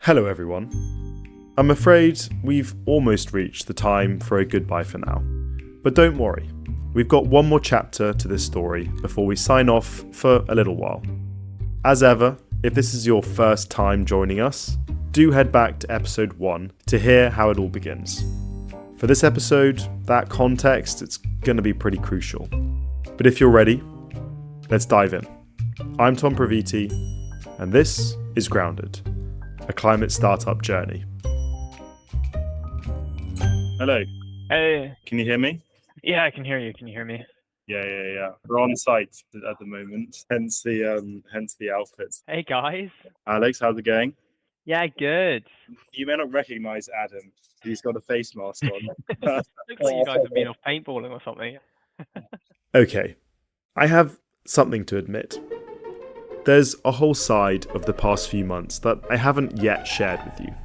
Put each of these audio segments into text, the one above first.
Hello everyone. I'm afraid we've almost reached the time for a goodbye for now. But don't worry, we've got one more chapter to this story before we sign off for a little while. As ever, if this is your first time joining us, do head back to episode 1 to hear how it all begins. For this episode, that context, it's going to be pretty crucial. But if you're ready, let's dive in. I'm Tom Praviti, and this is Grounded, a climate startup journey. Hello. Hey. Can you hear me? Yeah, I can hear you. Can you hear me? Yeah. We're on site at the moment, hence the outfits. Hey, guys. Alex, how's it going? Yeah, good. You may not recognize Adam. He's got a face mask on. Looks like you guys have been off paintballing or something. Okay, I have something to admit. There's a whole side of the past few months that I haven't yet shared with you,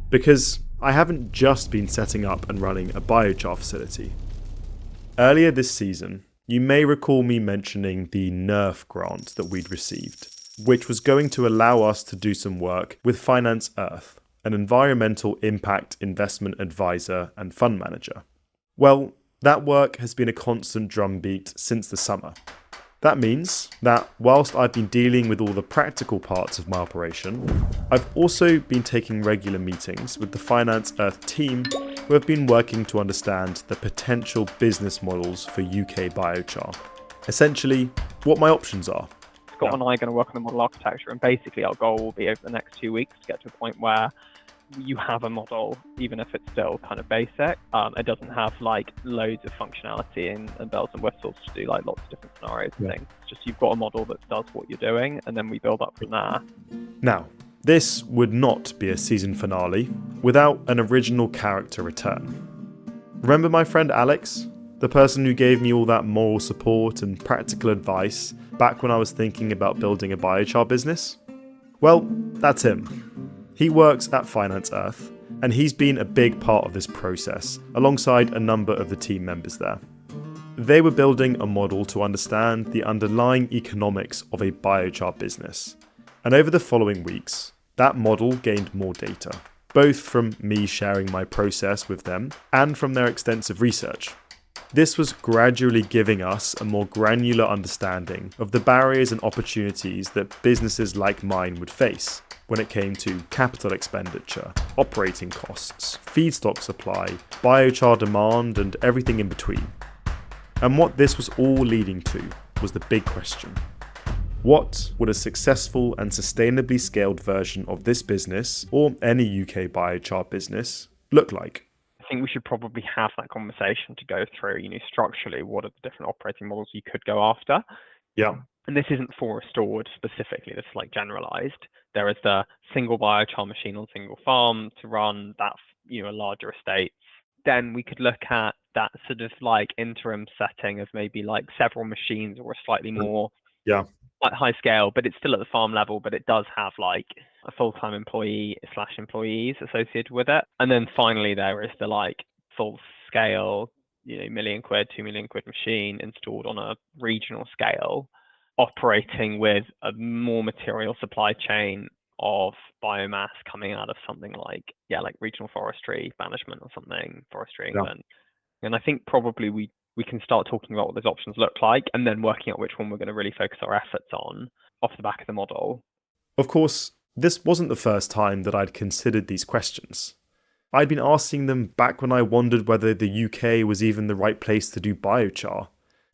because I haven't just been setting up and running a biochar facility. Earlier this season, you may recall me mentioning the NERF grant that we'd received, which was going to allow us to do some work with restord.earth, an environmental impact investment advisor and fund manager. Well, that work has been a constant drumbeat since the summer. That means that whilst I've been dealing with all the practical parts of my operation, I've also been taking regular meetings with the Finance Earth team who have been working to understand the potential business models for UK biochar. Essentially, what my options are. Scott and I are going to work on the model architecture, and basically our goal will be over the next 2 weeks to get to a point where you have a model, even if it's still kind of basic. It doesn't have like loads of functionality and bells and whistles to do like lots of different scenarios and things. It's just you've got a model that does what you're doing, and then we build up from there. Now, this would not be a season finale without an original character return. Remember my friend Alex? The person who gave me all that moral support and practical advice back when I was thinking about building a biochar business? Well, that's him. He works at Finance Earth, and he's been a big part of this process, alongside a number of the team members there. They were building a model to understand the underlying economics of a biochar business. And over the following weeks, that model gained more data, both from me sharing my process with them and from their extensive research. This was gradually giving us a more granular understanding of the barriers and opportunities that businesses like mine would face when it came to capital expenditure, operating costs, feedstock supply, biochar demand, and everything in between. And what this was all leading to was the big question. What would a successful and sustainably scaled version of this business, or any UK biochar business, look like? I think we should probably have that conversation to go through, structurally, what are the different operating models you could go after? Yeah. And this isn't for restored specifically, this is like generalized. There is the single biochar machine on single farm to run that, a larger estate. Then we could look at that sort of like interim setting of maybe like several machines or a slightly more like high scale, but it's still at the farm level, but it does have like a full-time employee/employees associated with it. And then finally there is the like full scale, £1 million, £2 million machine installed on a regional scale, operating with a more material supply chain of biomass coming out of something like regional forestry management or something, Forestry England. And I think probably we can start talking about what those options look like, and then working out which one we're going to really focus our efforts on off the back of the model. Of course, this wasn't the first time that I'd considered these questions. I'd been asking them back when I wondered whether the UK was even the right place to do biochar,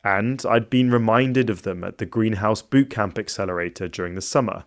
and I'd been reminded of them at the Greenhouse Bootcamp Accelerator during the summer.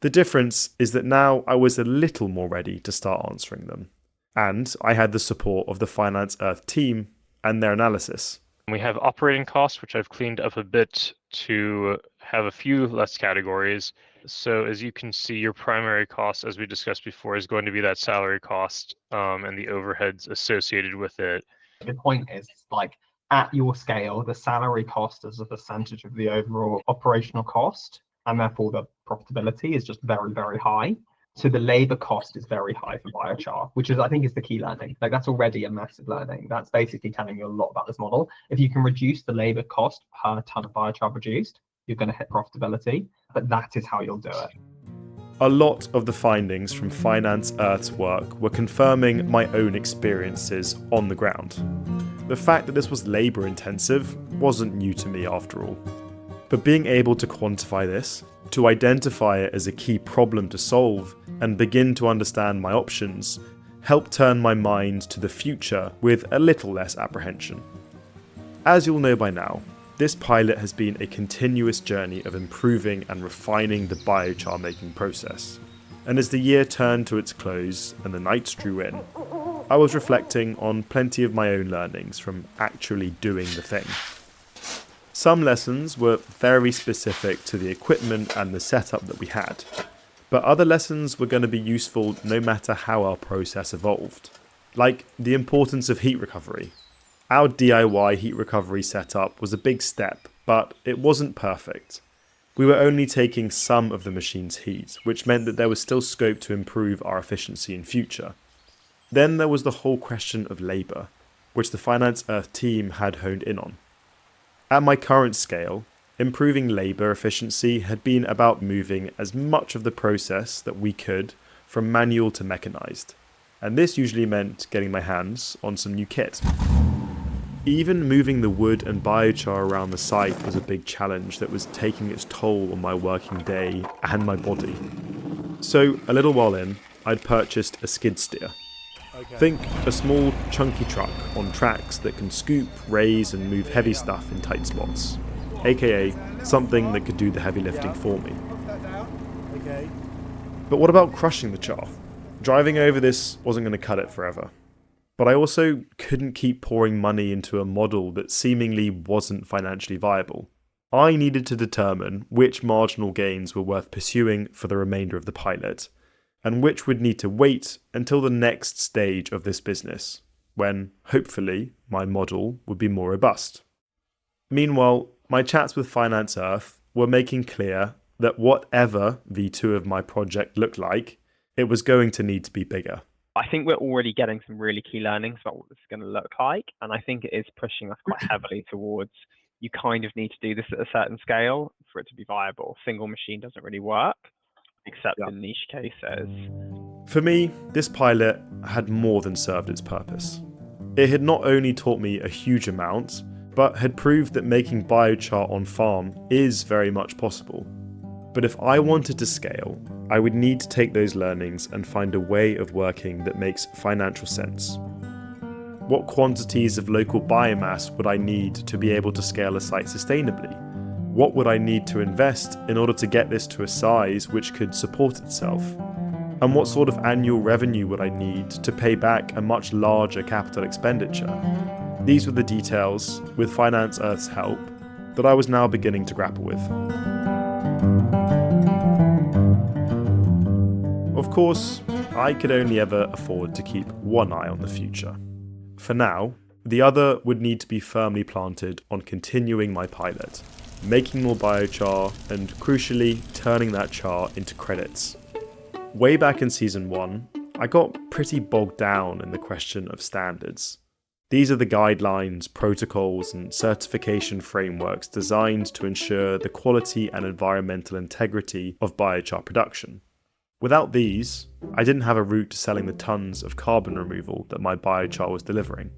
The difference is that now I was a little more ready to start answering them, and I had the support of the Finance Earth team and their analysis. We have operating costs, which I've cleaned up a bit to have a few less categories. So as you can see, your primary cost, as we discussed before, is going to be that salary cost and the overheads associated with it. The point is, like, at your scale, the salary cost as a percentage of the overall operational cost, and therefore the profitability, is just very, very high. So the labor cost is very high for biochar, which I think is the key learning. Like, that's already a massive learning. That's basically telling you a lot about this model. If you can reduce the labor cost per ton of biochar produced, you're going to hit profitability, but that is how you'll do it. A lot of the findings from Finance Earth's work were confirming my own experiences on the ground. The fact that this was labour intensive wasn't new to me after all. But being able to quantify this, to identify it as a key problem to solve, and begin to understand my options, helped turn my mind to the future with a little less apprehension. As you'll know by now, this pilot has been a continuous journey of improving and refining the biochar making process. And as the year turned to its close and the nights drew in, I was reflecting on plenty of my own learnings from actually doing the thing. Some lessons were very specific to the equipment and the setup that we had, but other lessons were going to be useful no matter how our process evolved, like the importance of heat recovery. Our DIY heat recovery setup was a big step, but it wasn't perfect. We were only taking some of the machine's heat, which meant that there was still scope to improve our efficiency in future. Then there was the whole question of labour, which the Finance Earth team had honed in on. At my current scale, improving labour efficiency had been about moving as much of the process that we could from manual to mechanised, and this usually meant getting my hands on some new kit. Even moving the wood and biochar around the site was a big challenge that was taking its toll on my working day and my body. So, a little while in, I'd purchased a skid steer. Think a small, chunky truck on tracks that can scoop, raise and move heavy stuff in tight spots, aka something that could do the heavy lifting for me. But what about crushing the char? Driving over this wasn't going to cut it forever. But I also couldn't keep pouring money into a model that seemingly wasn't financially viable. I needed to determine which marginal gains were worth pursuing for the remainder of the pilot, and which would need to wait until the next stage of this business, when, hopefully, my model would be more robust. Meanwhile, my chats with Finance Earth were making clear that whatever V2 of my project looked like, it was going to need to be bigger. I think we're already getting some really key learnings about what this is going to look like, and I think it is pushing us quite heavily towards you kind of need to do this at a certain scale for it to be viable. Single machine doesn't really work, except in niche cases. For me, this pilot had more than served its purpose. It had not only taught me a huge amount, but had proved that making biochar on farm is very much possible. But if I wanted to scale, I would need to take those learnings and find a way of working that makes financial sense. What quantities of local biomass would I need to be able to scale a site sustainably? What would I need to invest in order to get this to a size which could support itself? And what sort of annual revenue would I need to pay back a much larger capital expenditure? These were the details, with Finance Earth's help, that I was now beginning to grapple with. Of course, I could only ever afford to keep one eye on the future. For now, the other would need to be firmly planted on continuing my pilot, making more biochar, and crucially, turning that char into credits. Way back in Season 1, I got pretty bogged down in the question of standards. These are the guidelines, protocols, and certification frameworks designed to ensure the quality and environmental integrity of biochar production. Without these, I didn't have a route to selling the tons of carbon removal that my biochar was delivering.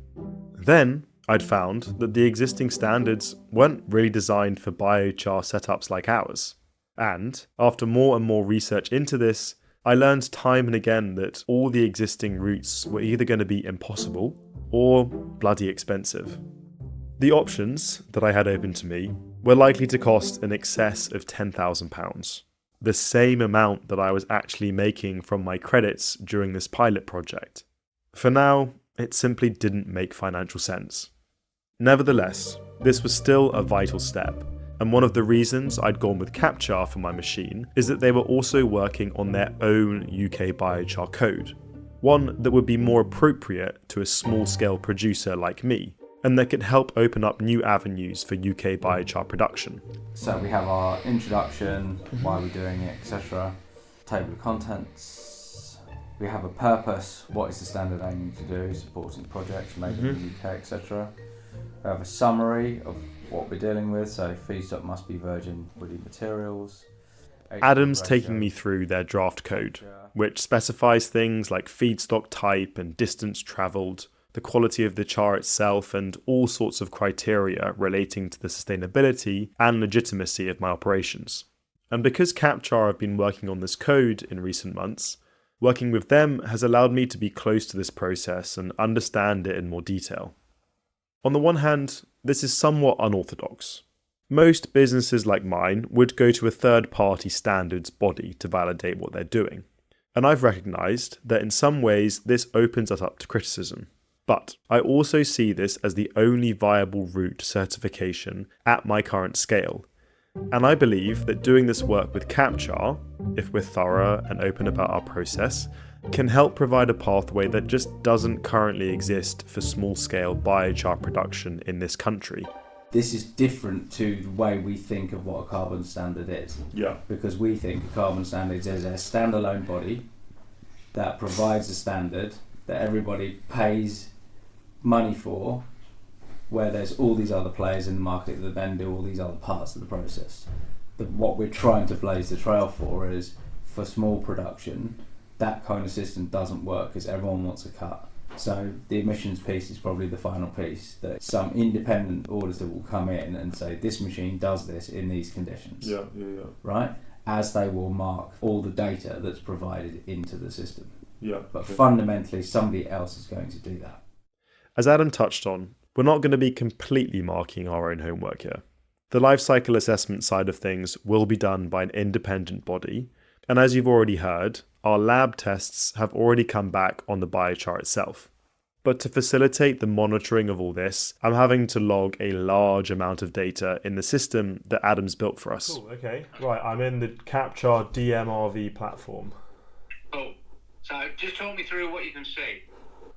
Then, I'd found that the existing standards weren't really designed for biochar setups like ours. And, after more and more research into this, I learned time and again that all the existing routes were either going to be impossible or bloody expensive. The options that I had open to me were likely to cost in excess of £10,000. The same amount that I was actually making from my credits during this pilot project. For now, it simply didn't make financial sense. Nevertheless, this was still a vital step, and one of the reasons I'd gone with Capchar for my machine is that they were also working on their own UK biochar code, one that would be more appropriate to a small-scale producer like me, and that could help open up new avenues for UK biochar production. So we have our introduction, why we're doing it, etc. Table of contents. We have a purpose, what is the standard aiming to do, supporting projects made in the UK, etc. We have a summary of what we're dealing with, so feedstock must be virgin woody materials. Adam's taking me through their draft code, which specifies things like feedstock type and distance travelled, the quality of the char itself, and all sorts of criteria relating to the sustainability and legitimacy of my operations. And because CapChar have been working on this code in recent months, working with them has allowed me to be close to this process and understand it in more detail. On the one hand, this is somewhat unorthodox. Most businesses like mine would go to a third-party standards body to validate what they're doing. And I've recognised that in some ways this opens us up to criticism. But I also see this as the only viable route to certification at my current scale. And I believe that doing this work with CapChar, if we're thorough and open about our process, can help provide a pathway that just doesn't currently exist for small-scale biochar production in this country. This is different to the way we think of what a carbon standard is. Yeah. Because we think a carbon standard is a standalone body that provides a standard that everybody pays money for, where there's all these other players in the market that then do all these other parts of the process. But what we're trying to blaze the trail for is, for small production, that kind of system doesn't work because everyone wants a cut. So the emissions piece is probably the final piece, that some independent auditor will come in and say this machine does this in these conditions. Yeah. Right? As they will mark all the data that's provided into the system. Yeah. But fundamentally somebody else is going to do that. As Adam touched on, we're not going to be completely marking our own homework here. The life cycle assessment side of things will be done by an independent body, and as you've already heard, our lab tests have already come back on the biochar itself. But to facilitate the monitoring of all this, I'm having to log a large amount of data in the system that Adam's built for us. Cool, okay. Right, I'm in the CapChar DMRV platform. Oh, so just talk me through what you can see.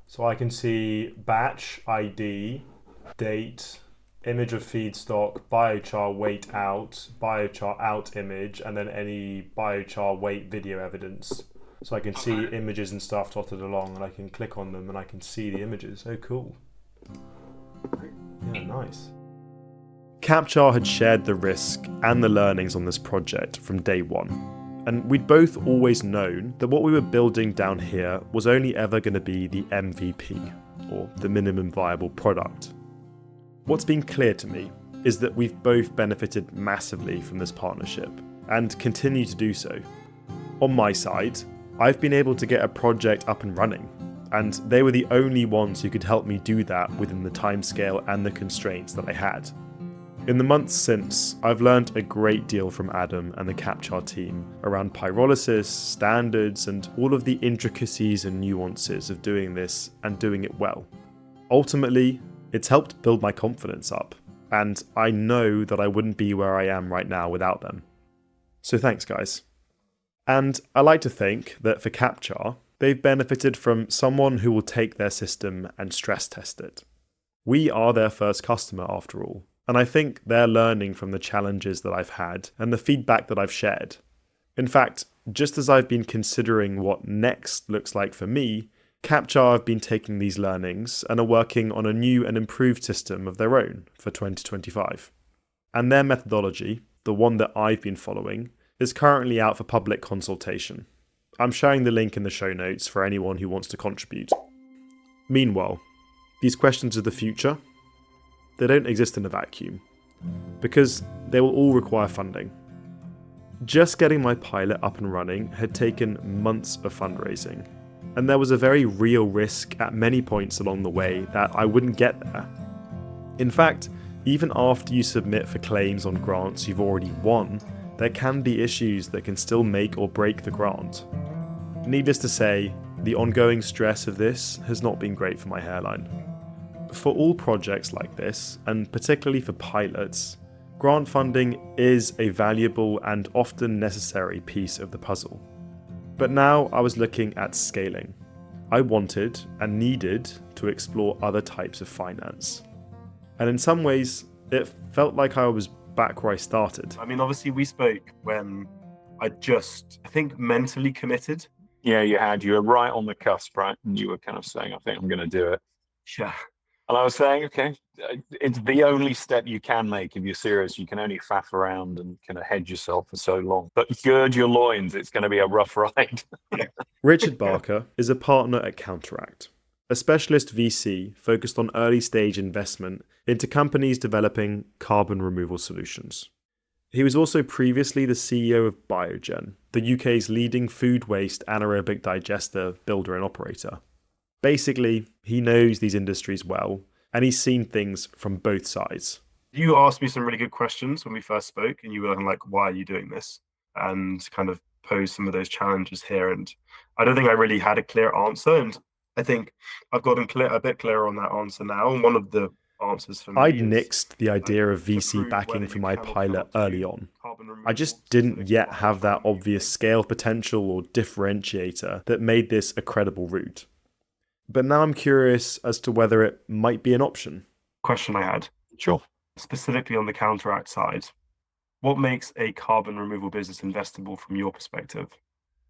So I can see batch ID, date, image of feedstock, biochar weight out, biochar out image, and then any biochar weight video evidence. So I can see images and stuff dotted along, and I can click on them and I can see the images. Oh, cool. Yeah, nice. CapChar had shared the risk and the learnings on this project from day one. And we'd both always known that what we were building down here was only ever going to be the MVP, or the minimum viable product. What's been clear to me is that we've both benefited massively from this partnership, and continue to do so. On my side, I've been able to get a project up and running, and they were the only ones who could help me do that within the timescale and the constraints that I had. In the months since, I've learned a great deal from Adam and the CapChar team around pyrolysis, standards, and all of the intricacies and nuances of doing this and doing it well. Ultimately, it's helped build my confidence up, and I know that I wouldn't be where I am right now without them. So thanks, guys. And I like to think that for CapChar, they've benefited from someone who will take their system and stress test it. We are their first customer after all, and I think they're learning from the challenges that I've had and the feedback that I've shared. In fact, just as I've been considering what next looks like for me, CapChar have been taking these learnings and are working on a new and improved system of their own for 2025. And their methodology, the one that I've been following, is currently out for public consultation. I'm sharing the link in the show notes for anyone who wants to contribute. Meanwhile, these questions of the future, they don't exist in a vacuum, because they will all require funding. Just getting my pilot up and running had taken months of fundraising, and there was a very real risk at many points along the way that I wouldn't get there. In fact, even after you submit for claims on grants you've already won, there can be issues that can still make or break the grant. Needless to say, the ongoing stress of this has not been great for my hairline. For all projects like this, and particularly for pilots, grant funding is a valuable and often necessary piece of the puzzle. But now I was looking at scaling. I wanted and needed to explore other types of finance. And in some ways, it felt like I was back where I started. I mean, obviously we spoke when I think mentally committed. Yeah, you were right on the cusp, right? And you were kind of saying, I think I'm going to do it. Yeah. And I was saying, okay, it's the only step you can make if you're serious. You can only faff around and kind of hedge yourself for so long. But gird your loins, it's going to be a rough ride. Richard Barker is a partner at Counteract, a specialist VC focused on early stage investment into companies developing carbon removal solutions. He was also previously the CEO of Biogen, the UK's leading food waste anaerobic digester builder and operator. Basically, he knows these industries well, and he's seen things from both sides. You asked me some really good questions when we first spoke, and you were like, why are you doing this? And kind of posed some of those challenges here. And I don't think I really had a clear answer. And I think I've gotten a bit clearer on that answer now. And one of the answers for me I'd is, nixed the idea of to VC prove backing whether for you my can or pilot cannot early do on. carbon removal I just didn't specific yet to have that biochar in the obvious UK. scale potential or differentiator that made this a credible route. But now I'm curious as to whether it might be an option. Question I had, Sure. specifically on the Counteract side, what makes a carbon removal business investable from your perspective?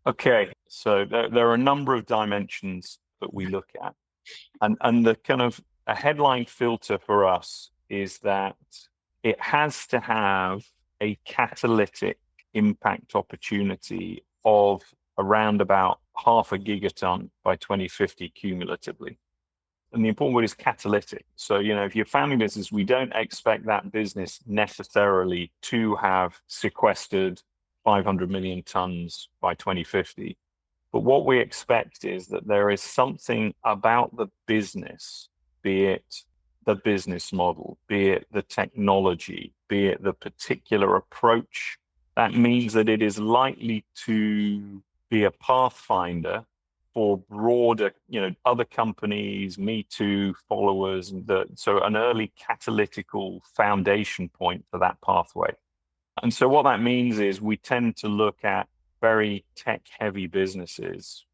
Okay, so there are a number of dimensions that we look at. And the kind of a headline filter for us is that it has to have a catalytic impact opportunity of around about 0.5 gigaton by 2050 cumulatively. And the important word is catalytic. So, if you're a family business, we don't expect that business necessarily to have sequestered 500 million tons by 2050. But what we expect is that there is something about the business, be it the business model, be it the technology, be it the particular approach, that means that it is likely to be a pathfinder for broader, other companies, Me Too followers, and so an early catalytical foundation point for that pathway. And so what that means is we tend to look at very tech-heavy businesses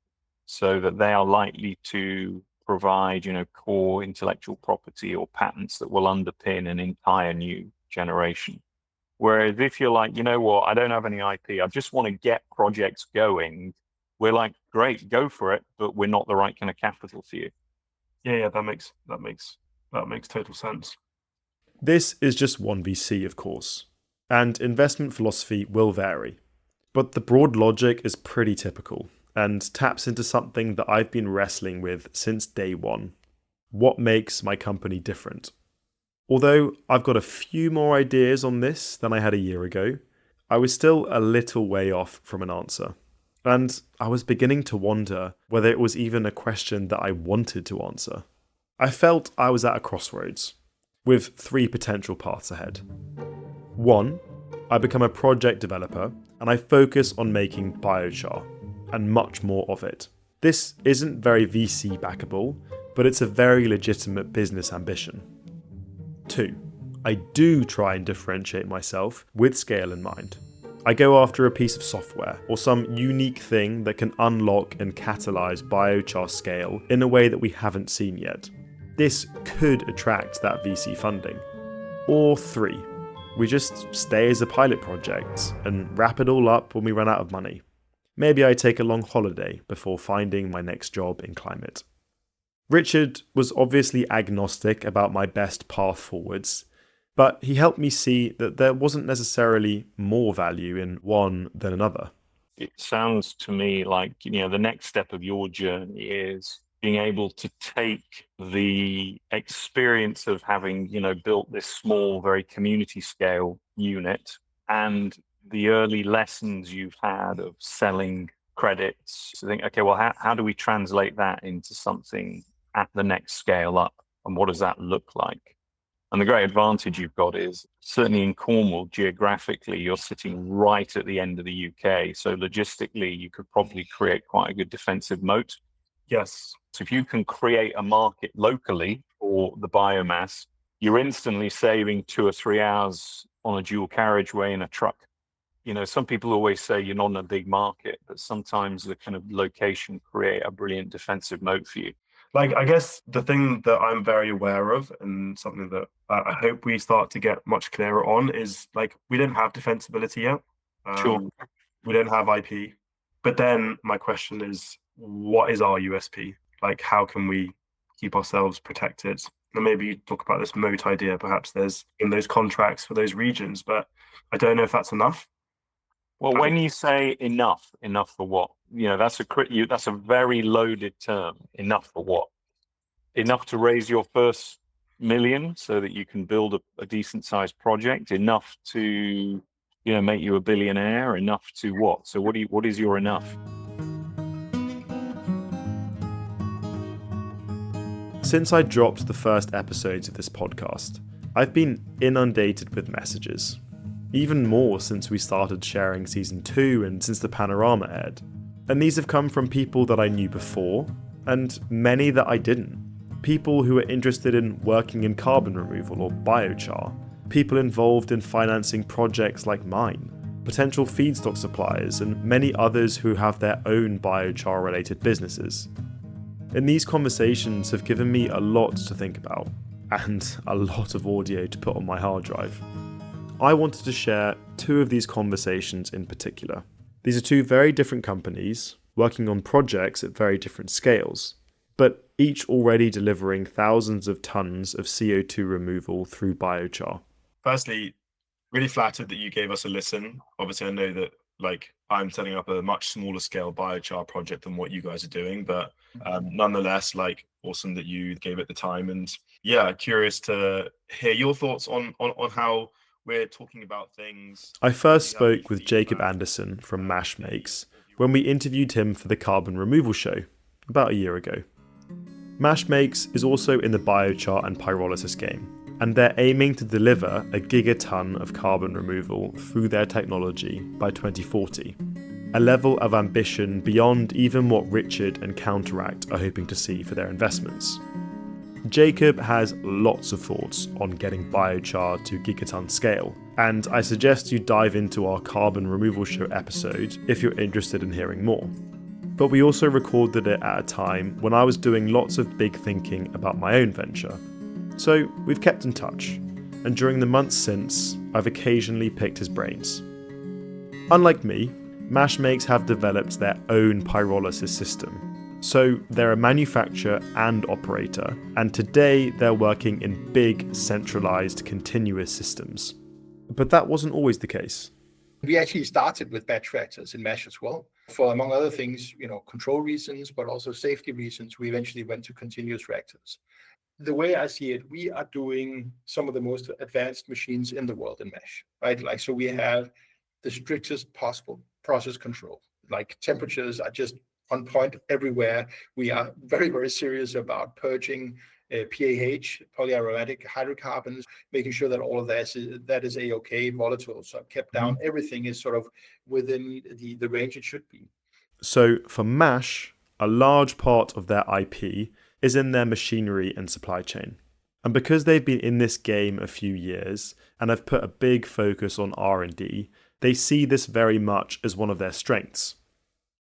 so that they are likely to provide, core intellectual property or patents that will underpin an entire new generation. Whereas if you're like, I don't have any IP, I just want to get projects going, we're like, great, go for it, but we're not the right kind of capital for you. Yeah, that makes total sense. This is just one VC, of course, and investment philosophy will vary. But the broad logic is pretty typical and taps into something that I've been wrestling with since day one. What makes my company different? Although I've got a few more ideas on this than I had a year ago, I was still a little way off from an answer. And I was beginning to wonder whether it was even a question that I wanted to answer. I felt I was at a crossroads, with 3 potential paths ahead. 1, I become a project developer and I focus on making biochar, and much more of it. This isn't very VC backable, but it's a very legitimate business ambition. 2, I do try and differentiate myself with scale in mind. I go after a piece of software or some unique thing that can unlock and catalyse biochar scale in a way that we haven't seen yet. This could attract that VC funding. Or 3, we just stay as a pilot project and wrap it all up when we run out of money. Maybe I take a long holiday before finding my next job in climate. Richard was obviously agnostic about my best path forwards, but he helped me see that there wasn't necessarily more value in one than another. It sounds to me like, the next step of your journey is being able to take the experience of having, built this small, very community scale unit and the early lessons you've had of selling credits to think, okay, well, how do we translate that into something at the next scale up? And what does that look like? And the great advantage you've got is certainly in Cornwall, geographically, you're sitting right at the end of the UK. So logistically, you could probably create quite a good defensive moat. Yes. So if you can create a market locally for the biomass, you're instantly saving 2 or 3 hours on a dual carriageway in a truck. Some people always say you're not in a big market, but sometimes the kind of location create a brilliant defensive moat for you. Like, I guess the thing that I'm very aware of and something that I hope we start to get much clearer on is, like, we don't have defensibility yet. Sure. We don't have IP. But then my question is, what is our USP? Like, how can we keep ourselves protected? And maybe you talk about this moat idea. Perhaps there's in those contracts for those regions, but I don't know if that's enough. Well, when you say enough for what? That's a very loaded term. Enough for what? Enough to raise your first million so that you can build a decent sized project. Enough to, make you a billionaire. Enough to what? So what is your enough? Since I dropped the first episodes of this podcast, I've been inundated with messages. Even more since we started sharing season 2 and since the panorama aired. And these have come from people that I knew before, and many that I didn't. People who are interested in working in carbon removal or biochar, people involved in financing projects like mine, potential feedstock suppliers, and many others who have their own biochar related businesses. And these conversations have given me a lot to think about, and a lot of audio to put on my hard drive. I wanted to share 2 of these conversations in particular. These are 2 very different companies, working on projects at very different scales, but each already delivering thousands of tons of CO2 removal through biochar. Firstly, really flattered that you gave us a listen. Obviously, I know that I'm setting up a much smaller scale biochar project than what you guys are doing, but nonetheless, awesome that you gave it the time. And yeah, curious to hear your thoughts on how we're talking about things. I first spoke with Jacob Anderson from Mash Makes when we interviewed him for the Carbon Removal Show about a year ago. Mash Makes is also in the biochar and pyrolysis game, and they're aiming to deliver a gigaton of carbon removal through their technology by 2040, a level of ambition beyond even what Richard and Counteract are hoping to see for their investments. Jacob has lots of thoughts on getting biochar to gigaton scale, and I suggest you dive into our Carbon Removal Show episode if you're interested in hearing more. But we also recorded it at a time when I was doing lots of big thinking about my own venture. So we've kept in touch, and during the months since, I've occasionally picked his brains. Unlike me, Mash Makes have developed their own pyrolysis system. So they're a manufacturer and operator, and today they're working in big, centralized, continuous systems. But that wasn't always the case. We actually started with batch reactors in Mash as well. For, among other things, control reasons, but also safety reasons, we eventually went to continuous reactors. The way I see it, we are doing some of the most advanced machines in the world in Mash, right? So we have the strictest possible process control. Temperatures are just on point everywhere. We are very, very serious about purging PAH, polyaromatic hydrocarbons, making sure that all of that is A-OK, volatiles are kept down. Everything is sort of within the range it should be. So for Mash, a large part of their IP is in their machinery and supply chain. And because they've been in this game a few years and have put a big focus on R&D, they see this very much as one of their strengths.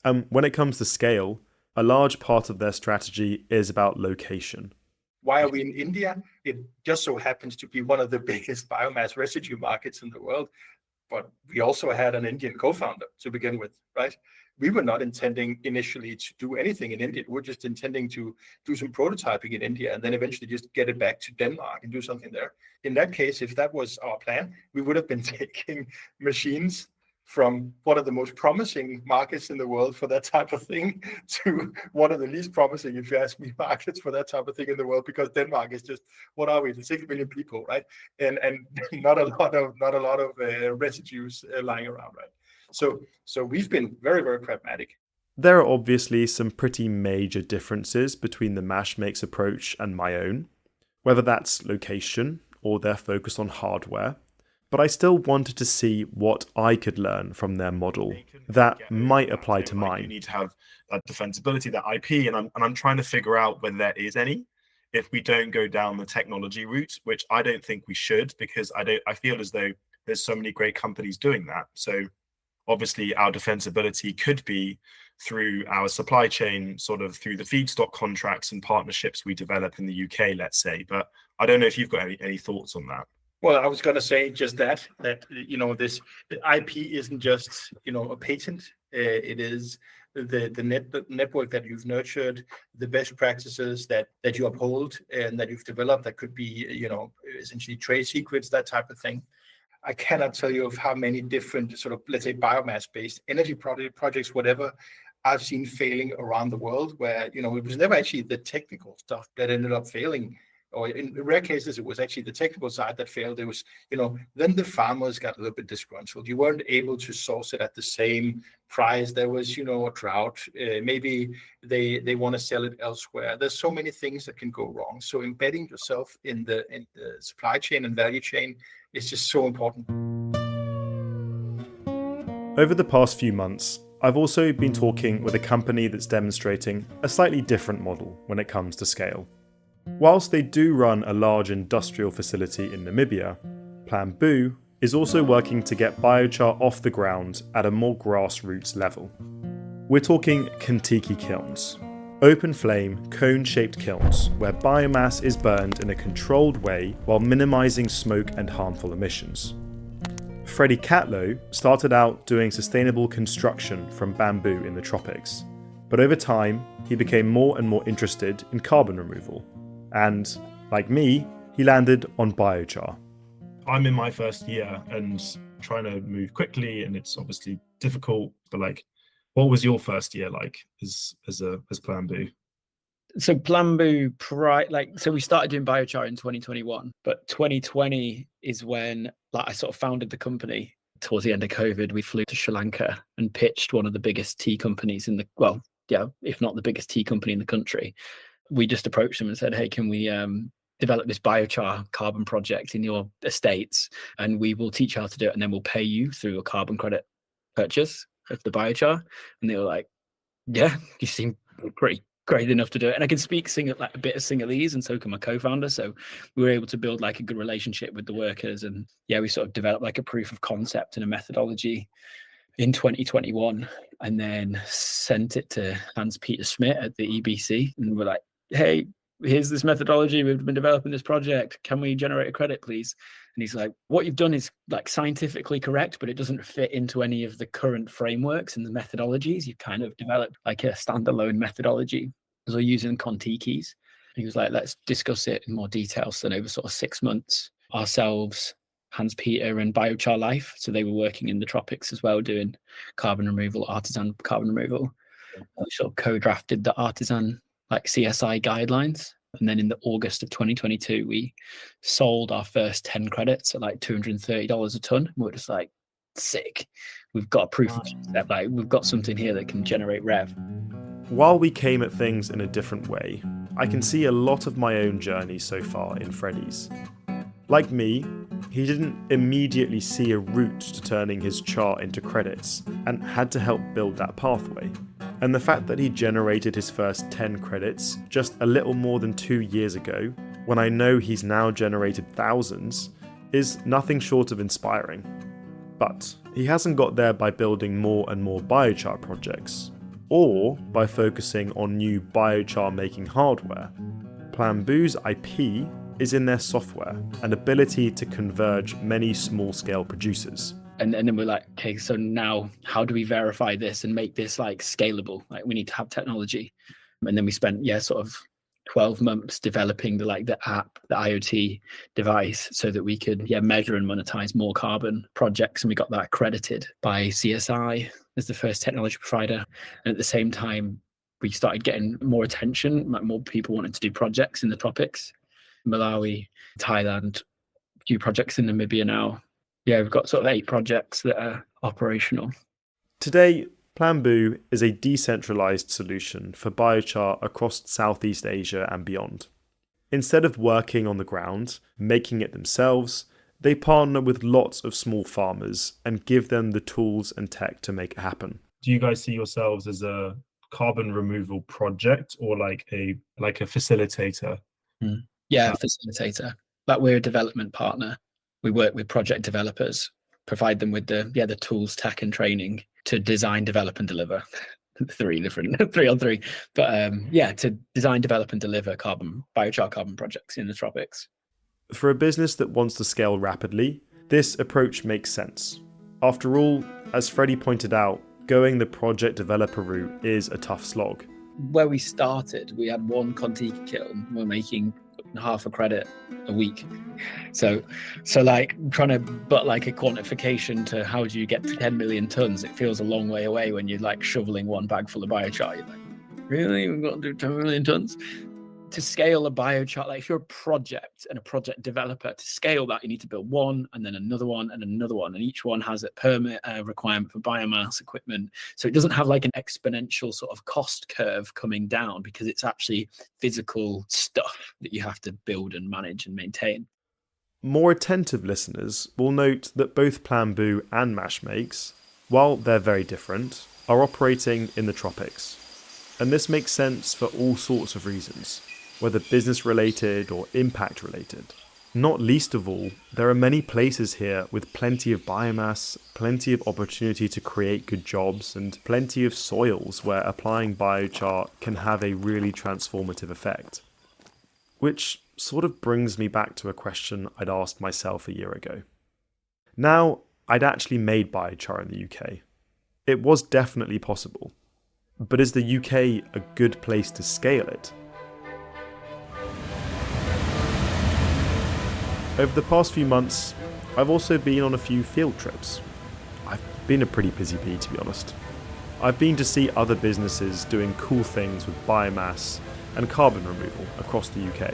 And when it comes to scale, a large part of their strategy is about location. Why are we in India? It just so happens to be one of the biggest biomass residue markets in the world. But we also had an Indian co-founder to begin with, right? We were not intending initially to do anything in India. We're just intending to do some prototyping in India and then eventually just get it back to Denmark and do something there. In that case, if that was our plan, we would have been taking machines from one of the most promising markets in the world for that type of thing to one of the least promising, if you ask me, markets for that type of thing in the world, because Denmark is just, what are we, 6 million people, right? And not a lot of residues lying around, right? So we've been very, very pragmatic. There are obviously some pretty major differences between the Mash Makes approach and my own, whether that's location or their focus on hardware. But I still wanted to see what I could learn from their model that might apply to mine. You need to have that defensibility, that IP, and I'm trying to figure out whether there is any. If we don't go down the technology route, which I don't think we should, because I feel as though there's so many great companies doing that. So obviously our defensibility could be through our supply chain, sort of through the feedstock contracts and partnerships we develop in the UK, let's say. But I don't know if you've got any thoughts on that. Well, I was going to say just that this IP isn't just, a patent. It is the network that you've nurtured, the best practices that you uphold and that you've developed, that could be, essentially trade secrets, that type of thing. I cannot tell you of how many different sort of, let's say, biomass-based energy projects, whatever, I've seen failing around the world, where, it was never actually the technical stuff that ended up failing, or in rare cases, it was actually the technical side that failed. It was, then the farmers got a little bit disgruntled. You weren't able to source it at the same price. There was, a drought. Maybe they want to sell it elsewhere. There's so many things that can go wrong. So embedding yourself in the supply chain and value chain is just so important. Over the past few months, I've also been talking with a company that's demonstrating a slightly different model when it comes to scale. Whilst they do run a large industrial facility in Namibia, Plan Boo is also working to get biochar off the ground at a more grassroots level. We're talking Kentucky kilns, open flame, cone-shaped kilns where biomass is burned in a controlled way while minimising smoke and harmful emissions. Freddie Catlow started out doing sustainable construction from bamboo in the tropics, but over time he became more and more interested in carbon removal, and, like me, he landed on biochar. I'm in my first year and trying to move quickly, and it's obviously difficult, but what was your first year like as Plan Boo? So Plan Boo, so we started doing biochar in 2021, but 2020 is when I sort of founded the company. Towards the end of COVID, we flew to Sri Lanka and pitched one of the biggest tea companies if not the biggest tea company in the country. We just approached them and said, hey, can we develop this biochar carbon project in your estates, and we will teach you how to do it, and then we'll pay you through a carbon credit purchase of the biochar. And they were like, yeah, you seem pretty great enough to do it. And I can speak a bit of Sinhalese, and so can my co-founder. So we were able to build a good relationship with the workers. And we sort of developed a proof of concept and a methodology in 2021, and then sent it to Hans-Peter Schmidt at the EBC. And we're like, hey, here's this methodology. We've been developing this project. Can we generate a credit, please? And he's like, what you've done is scientifically correct, but it doesn't fit into any of the current frameworks and the methodologies. You've kind of developed a standalone methodology. So using Contikis. He was like, let's discuss it in more detail. So over sort of 6 months, ourselves, Hans-Peter and Biochar Life. So they were working in the tropics as well, doing carbon removal, artisan carbon removal. We sort of co-drafted the artisan CSI guidelines. And then in the August of 2022, we sold our first 10 credits at $230 a ton. We're just sick. We've got a proof of concept. We've got something here that can generate rev. While we came at things in a different way, I can see a lot of my own journey so far in Freddie's. Like me, he didn't immediately see a route to turning his char into credits, and had to help build that pathway. And the fact that he generated his first 10 credits just a little more than 2 years ago, when I know he's now generated thousands, is nothing short of inspiring. But he hasn't got there by building more and more biochar projects, or by focusing on new biochar making hardware. Plan Boo's IP is in their software and ability to converge many small-scale producers. And then we're like, okay, so now how do we verify this and make this scalable? We need to have technology. And then we spent sort of 12 months developing the app, the IoT device, so that we could measure and monetize more carbon projects. And we got that accredited by CSI as the first technology provider. And at the same time, we started getting more attention, more people wanted to do projects in the tropics. Malawi, Thailand, a few projects in Namibia now. We've got sort of 8 projects that are operational. Today, Plan Boo is a decentralized solution for biochar across Southeast Asia and beyond. Instead of working on the ground, making it themselves, they partner with lots of small farmers and give them the tools and tech to make it happen. Do you guys see yourselves as a carbon removal project or a facilitator? Facilitator. We're a development partner. We work with project developers, provide them with the tools, tech, and training to design, develop, and deliver. 3 on 3. But to design, develop, and deliver biochar carbon projects in the tropics. For a business that wants to scale rapidly, this approach makes sense. After all, as Freddie pointed out, going the project developer route is a tough slog. Where we started, we had one Contiki kiln. We're making half a credit a week. So like trying to but like a quantification to how do you get to 10 million tons? It feels a long way away when you're like shoveling one bag full of biochar. You're like, really? We've got to do 10 million tons? To scale a biochar, like if you're a project and a project developer, to scale that, you need to build one and then another one and another one. And each one has a permit requirement for biomass equipment. So it doesn't have like an exponential sort of cost curve coming down because it's actually physical stuff that you have to build and manage and maintain. More attentive listeners will note that both Plamboo and Mashmakes, while they're very different, are operating in the tropics. And this makes sense for all sorts of reasons, whether business related or impact related. Not least of all, there are many places here with plenty of biomass, plenty of opportunity to create good jobs, and plenty of soils where applying biochar can have a really transformative effect. Which sort of brings me back to a question I'd asked myself a year ago. Now, I'd actually made biochar in the UK. It was definitely possible. But is the UK a good place to scale it? Over the past few months, I've also been on a few field trips. I've been a pretty busy bee, to be honest. I've been to see other businesses doing cool things with biomass and carbon removal across the UK.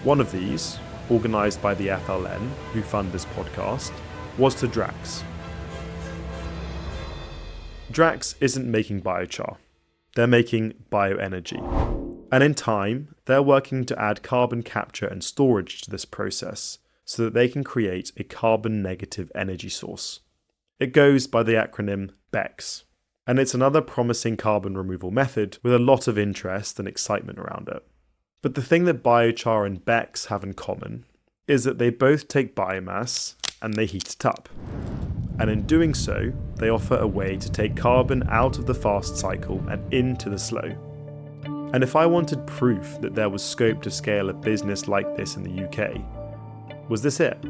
One of these, organised by the FLN, who fund this podcast, was to Drax. Drax isn't making biochar. They're making bioenergy. And in time, they're working to add carbon capture and storage to this process so that they can create a carbon negative energy source. It goes by the acronym BECCS, and it's another promising carbon removal method with a lot of interest and excitement around it. But the thing that biochar and BECCS have in common is that they both take biomass and they heat it up. And in doing so, they offer a way to take carbon out of the fast cycle and into the slow. And if I wanted proof that there was scope to scale a business like this in the UK, was this it?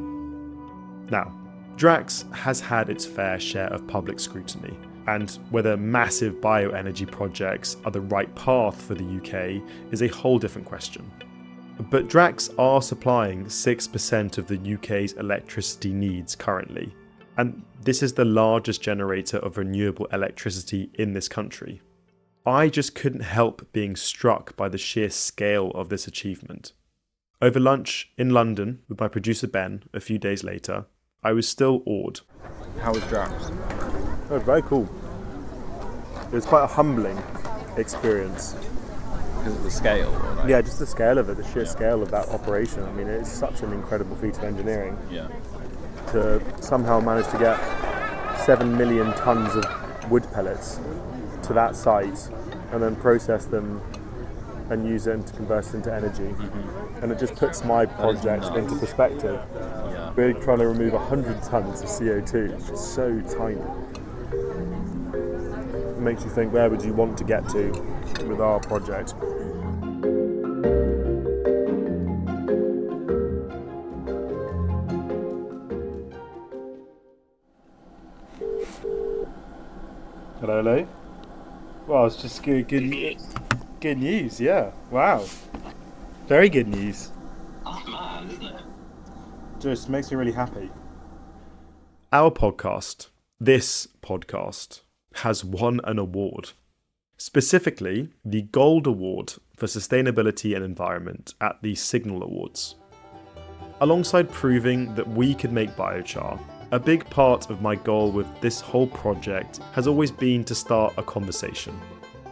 Now, Drax has had its fair share of public scrutiny, and whether massive bioenergy projects are the right path for the UK is a whole different question. But Drax are supplying 6% of the UK's electricity needs currently, and this is the largest generator of renewable electricity in this country. I just couldn't help being struck by the sheer scale of this achievement. Over lunch in London with my producer Ben a few days later, I was still awed. How was Drax? Oh, very cool. It was quite a humbling experience. Because of the scale? Or like... Yeah, just the scale of it, the sheer scale of that operation. I mean, it's such an incredible feat of engineering. Yeah. To somehow manage to get 7 million tons of wood pellets to that site and then process them and use it to convert it into energy. Mm-hmm. And it just puts my project into perspective. Yeah. We're trying to remove 100 tons of CO2, which is so tiny. It makes you think, where would you want to get to with our project? Hello. Well, it's just good news, yeah. Wow. Very good news. That's mad, isn't it? Just makes me really happy. Our podcast, this podcast, has won an award. Specifically, the Gold Award for Sustainability and Environment at the Signal Awards. Alongside proving that we could make biochar, a big part of my goal with this whole project has always been to start a conversation.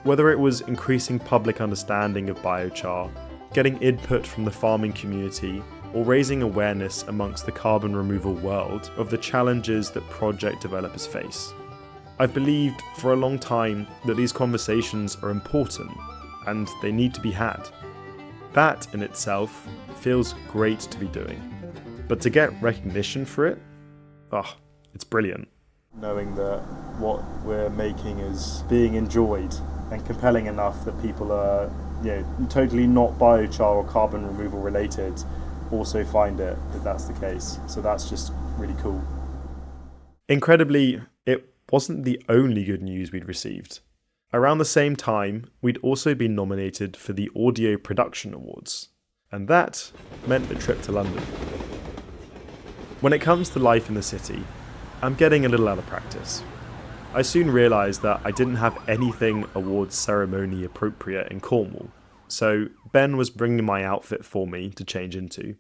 Whether it was increasing public understanding of biochar, getting input from the farming community, or raising awareness amongst the carbon removal world of the challenges that project developers face. I've believed for a long time that these conversations are important and they need to be had. That in itself feels great to be doing. But to get recognition for it, it's brilliant. Knowing that what we're making is being enjoyed and compelling enough that people are, totally not biochar or carbon removal related also find it, that that's the case. So that's just really cool. Incredibly, it wasn't the only good news we'd received. Around the same time, we'd also been nominated for the Audio Production Awards, and that meant a trip to London. When it comes to life in the city, I'm getting a little out of practice. I soon realised that I didn't have anything awards ceremony appropriate in Cornwall, so Ben was bringing my outfit for me to change into.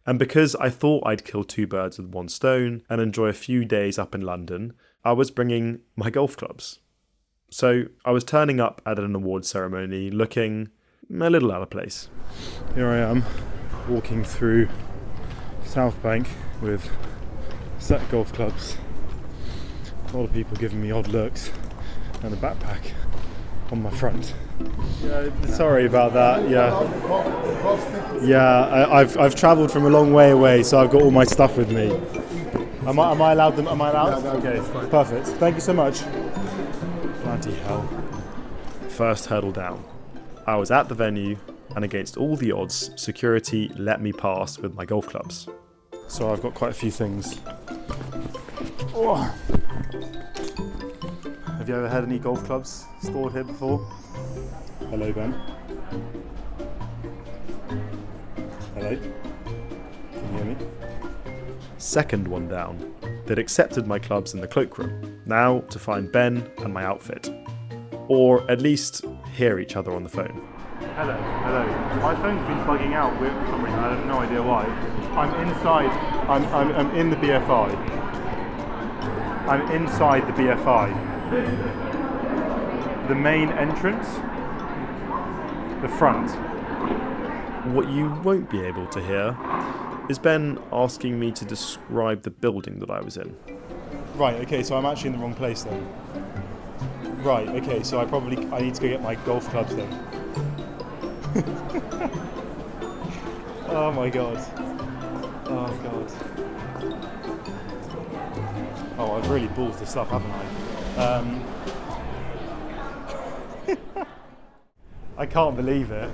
And because I thought I'd kill two birds with one stone and enjoy a few days up in London, I was bringing my golf clubs. So I was turning up at an awards ceremony looking a little out of place. Here I am, walking through South Bank with set golf clubs. A lot of people giving me odd looks and a backpack on my front. Yeah, sorry about that. Yeah, I've travelled from a long way away, so I've got all my stuff with me. Am I allowed them? Am I allowed? Okay, perfect. Thank you so much. Bloody hell. First hurdle down. I was at the venue, and against all the odds, security let me pass with my golf clubs. So I've got quite a few things. Oh. Have you ever had any golf clubs stored here before? Hello, Ben. Hello? Can you hear me? Second one down. They'd accepted my clubs in the cloakroom. Now to find Ben and my outfit. Or at least hear each other on the phone. Hello. My phone's been bugging out for some reason. I have no idea why. I'm inside. I'm in the BFI. I'm inside the BFI. The main entrance. The front. What you won't be able to hear is Ben asking me to describe the building that I was in. Right, okay, so I'm actually in the wrong place then. Right, okay, so I need to go get my golf clubs then. Oh my god. Oh god. Oh, I've really ballsed this up, haven't I? I can't believe it.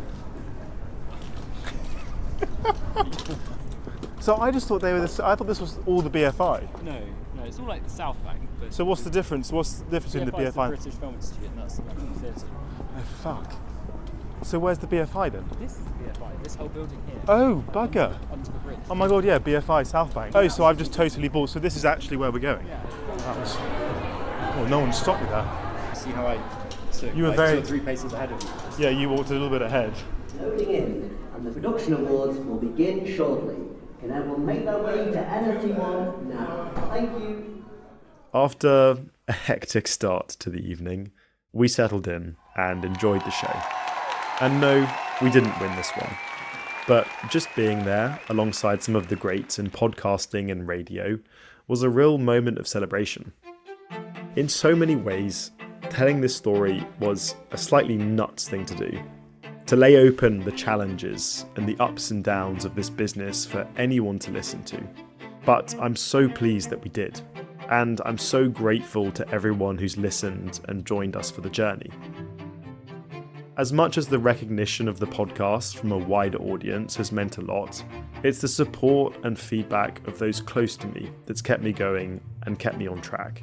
So I just thought I thought this was all the BFI. No, it's all like the South Bank. But so what's the difference? What's the difference between the BFI? Is the British Film Institute, and that's the National Theatre. Oh fuck. So where's the BFI then? This is the BFI. This whole building here. Oh bugger. Under the bridge. Oh my god, yeah, BFI South Bank. Oh, so I've just totally bought. So this is actually where we're going. Yeah. Oh, no one stopped me there. See how I took you were like very 2 or 3 paces ahead of you. Yeah, you walked a little bit ahead. Loading in, and the production awards will begin shortly. Can everyone make their way to NSC1 now? Thank you. After a hectic start to the evening, we settled in and enjoyed the show. And no, we didn't win this one. But just being there, alongside some of the greats in podcasting and radio, was a real moment of celebration. In so many ways, telling this story was a slightly nuts thing to do. To lay open the challenges and the ups and downs of this business for anyone to listen to. But I'm so pleased that we did. And I'm so grateful to everyone who's listened and joined us for the journey. As much as the recognition of the podcast from a wider audience has meant a lot, it's the support and feedback of those close to me that's kept me going and kept me on track.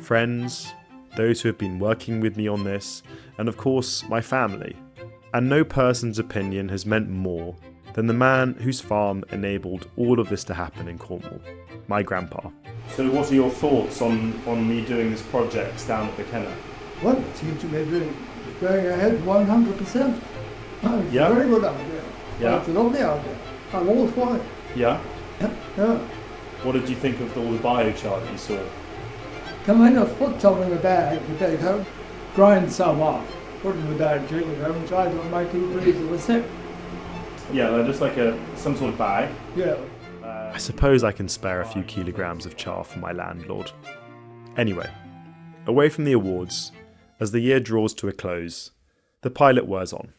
Friends, those who have been working with me on this, and of course my family. And no person's opinion has meant more than the man whose farm enabled all of this to happen in Cornwall, my grandpa. So what are your thoughts on me doing this project down at the Kenner? Well, it seems to be going ahead 100%. Oh, it's Yeah. a very good idea. Yeah. It's a lovely idea. I'm all for it. Yeah? Yeah. What did you think of all the biochar that you saw? Come in, I've put some in the bag to take home, grind some up, put it in the bag, take it home, and try to make 2 freezers with sick. Yeah, they're just like some sort of bag. Yeah. I suppose I can spare a few kilograms of char for my landlord. Anyway, away from the awards, as the year draws to a close, the pilot wears on.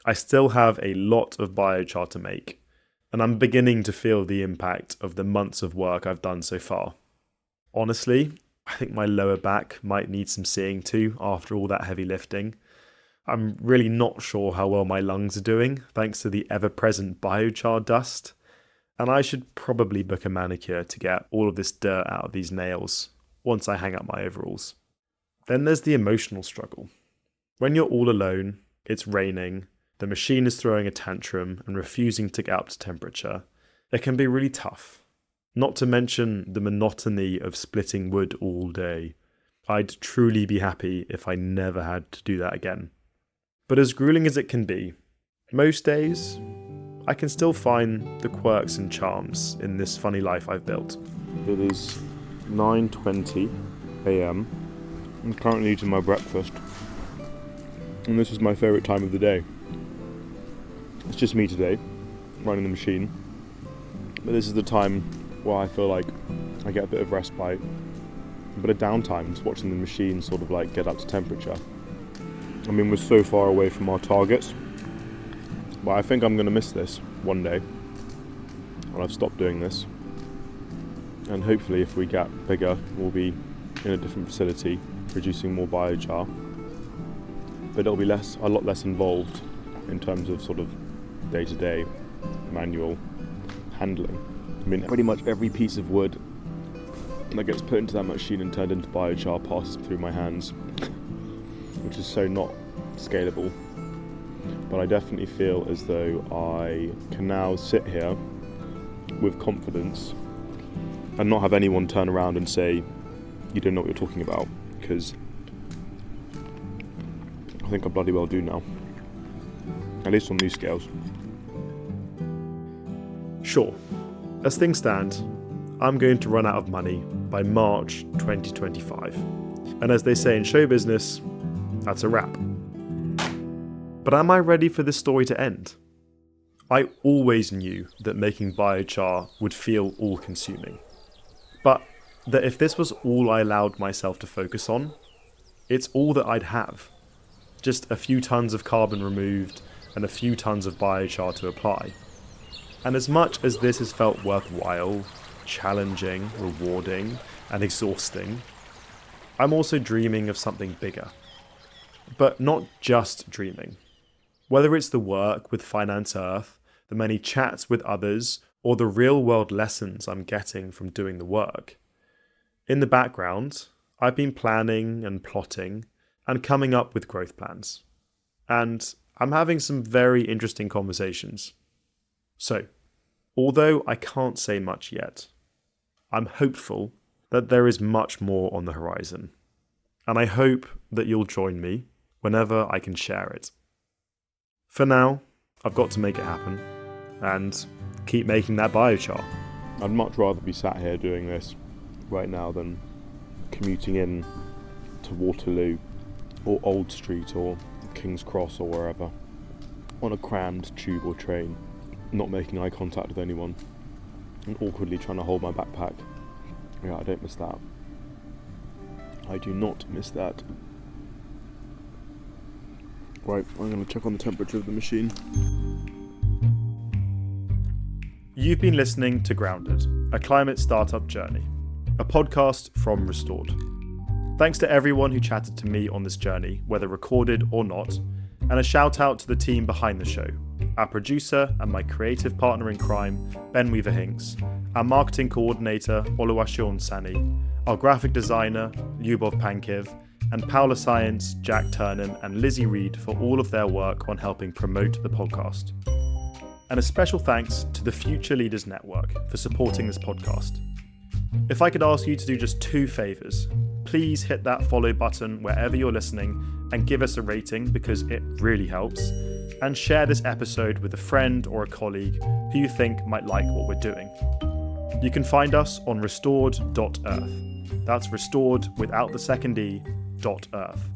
I still have a lot of biochar to make, and I'm beginning to feel the impact of the months of work I've done so far. Honestly, I think my lower back might need some seeing to after all that heavy lifting. I'm really not sure how well my lungs are doing, thanks to the ever-present biochar dust. And I should probably book a manicure to get all of this dirt out of these nails, once I hang up my overalls. Then there's the emotional struggle. When you're all alone, it's raining, the machine is throwing a tantrum and refusing to get up to temperature, it can be really tough. Not to mention the monotony of splitting wood all day. I'd truly be happy if I never had to do that again. But as grueling as it can be, most days, I can still find the quirks and charms in this funny life I've built. It is 9:20 a.m. I'm currently eating my breakfast, and this is my favourite time of the day. It's just me today, running the machine, but this is the time where I feel like I get a bit of respite, a bit of downtime, just watching the machine sort of like get up to temperature. I mean, we're so far away from our targets, but I think I'm going to miss this one day when I've stopped doing this. And hopefully if we get bigger, we'll be in a different facility, producing more biochar. But it'll be a lot less involved in terms of sort of day-to-day manual handling. I mean, pretty much every piece of wood that gets put into that machine and turned into biochar passes through my hands, which is so not scalable. But I definitely feel as though I can now sit here with confidence and not have anyone turn around and say, you don't know what you're talking about, because I think I bloody well do now. At least on these scales. Sure, as things stand, I'm going to run out of money by March 2025. And as they say in show business, that's a wrap. But am I ready for this story to end? I always knew that making biochar would feel all-consuming. But that if this was all I allowed myself to focus on, it's all that I'd have. Just a few tons of carbon removed and a few tons of biochar to apply. And as much as this has felt worthwhile, challenging, rewarding, and exhausting, I'm also dreaming of something bigger. But not just dreaming. Whether it's the work with Finance Earth, the many chats with others, or the real-world lessons I'm getting from doing the work. In the background, I've been planning and plotting and coming up with growth plans. And I'm having some very interesting conversations. So, although I can't say much yet, I'm hopeful that there is much more on the horizon. And I hope that you'll join me whenever I can share it. For now, I've got to make it happen and keep making that biochar. I'd much rather be sat here doing this right now than commuting in to Waterloo or Old Street or King's Cross or wherever on a crammed tube or train, not making eye contact with anyone and awkwardly trying to hold my backpack. Yeah, I don't miss that. I do not miss that. Right, I'm going to check on the temperature of the machine. You've been listening to Grounded, a climate startup journey, a podcast from Restored. Thanks to everyone who chatted to me on this journey, whether recorded or not, and a shout out to the team behind the show, our producer and my creative partner in crime, Ben Weaver-Hinks, our marketing coordinator, Oluwaseun Sani, our graphic designer, Lyubov Pankiv, and Paula Science, Jack Turnham, and Lizzie Reed for all of their work on helping promote the podcast. And a special thanks to the Future Leaders Network for supporting this podcast. If I could ask you to do just 2 favours, please hit that follow button wherever you're listening and give us a rating because it really helps, and share this episode with a friend or a colleague who you think might like what we're doing. You can find us on restord.earth. That's restored without the second E, .earth.